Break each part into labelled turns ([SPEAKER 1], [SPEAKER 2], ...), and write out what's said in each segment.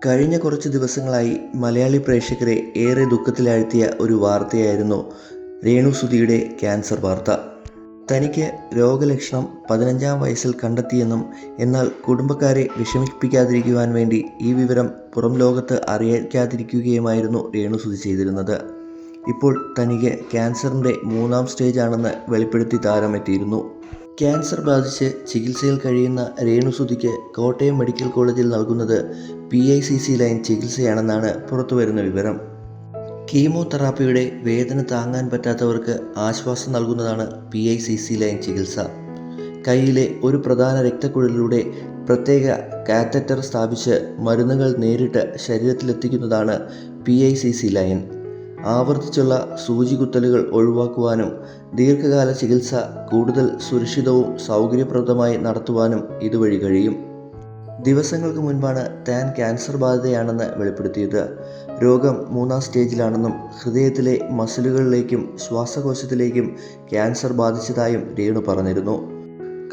[SPEAKER 1] കഴിഞ്ഞ കുറച്ച് ദിവസങ്ങളായി മലയാളി പ്രേക്ഷകരെ ഏറെ ദുഃഖത്തിലാഴ്ത്തിയ ഒരു വാർത്തയായിരുന്നു രേണുസുധിയുടെ ക്യാൻസർ വാർത്ത. തനിക്ക് രോഗലക്ഷണം 15-ാം വയസ്സിൽ കണ്ടെത്തിയെന്നും എന്നാൽ കുടുംബക്കാരെ വിഷമിപ്പിക്കാതിരിക്കുവാൻ വേണ്ടി ഈ വിവരം പുറം ലോകത്ത് അറിയിക്കാതിരിക്കുകയുമായിരുന്നു രേണുസുധി ചെയ്തിരുന്നത്. ഇപ്പോൾ തനിക്ക് ക്യാൻസറിൻ്റെ 3-ാം സ്റ്റേജാണെന്ന് വെളിപ്പെടുത്തി താരമെത്തിയിരുന്നു. ക്യാൻസർ ബാധിച്ച് ചികിത്സയിൽ കഴിയുന്ന രേണുസുധിക്ക് കോട്ടയം മെഡിക്കൽ കോളേജിൽ നൽകുന്നത് PICC ലൈൻ ചികിത്സയാണെന്നാണ് പുറത്തുവരുന്ന വിവരം. കീമോതെറാപ്പിയുടെ വേദന താങ്ങാൻ പറ്റാത്തവർക്ക് ആശ്വാസം നൽകുന്നതാണ് PICC ലൈൻ ചികിത്സ. കൈയിലെ ഒരു പ്രധാന രക്തക്കുഴലിലൂടെ പ്രത്യേക കാത്തറ്റർ സ്ഥാപിച്ച് മരുന്നുകൾ നേരിട്ട് ശരീരത്തിലെത്തിക്കുന്നതാണ് PICC ലൈൻ. ആവർത്തിച്ചുള്ള സൂചികുത്തലുകൾ ഒഴിവാക്കുവാനും ദീർഘകാല ചികിത്സ കൂടുതൽ സുരക്ഷിതവും സൗകര്യപ്രദമായി നടത്തുവാനും ഇതുവഴി കഴിയും. ദിവസങ്ങൾക്ക് മുൻപാണ് താൻ ക്യാൻസർ ബാധിതയാണെന്ന് വെളിപ്പെടുത്തിയത്. രോഗം 3-ാം സ്റ്റേജിലാണെന്നും ഹൃദയത്തിലെ മസിലുകളിലേക്കും ശ്വാസകോശത്തിലേക്കും ക്യാൻസർ ബാധിച്ചതായും രേണു പറഞ്ഞിരുന്നു.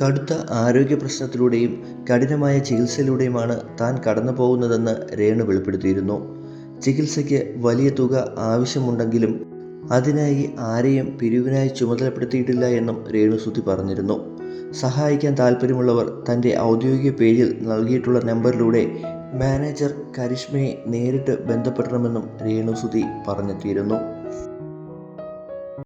[SPEAKER 1] കടുത്ത ആരോഗ്യ പ്രശ്നത്തിലൂടെയും കഠിനമായ ചികിത്സയിലൂടെയുമാണ് താൻ കടന്നു പോകുന്നതെന്ന് രേണു വെളിപ്പെടുത്തിയിരുന്നു. ചികിത്സയ്ക്ക് വലിയ തുക ആവശ്യമുണ്ടെങ്കിലും അതിനായി ആരെയും പിരിവിനായി ചുമതലപ്പെടുത്തിയിട്ടില്ല എന്നും രേണുസുധി പറഞ്ഞിരുന്നു. സഹായിക്കാൻ താൽപ്പര്യമുള്ളവർ തൻ്റെ ഔദ്യോഗിക പേജിൽ നൽകിയിട്ടുള്ള നമ്പറിലൂടെ മാനേജർ കരിഷ്മയെ നേരിട്ട് ബന്ധപ്പെടണമെന്നും രേണുസുധി പറഞ്ഞെത്തിയിരുന്നു.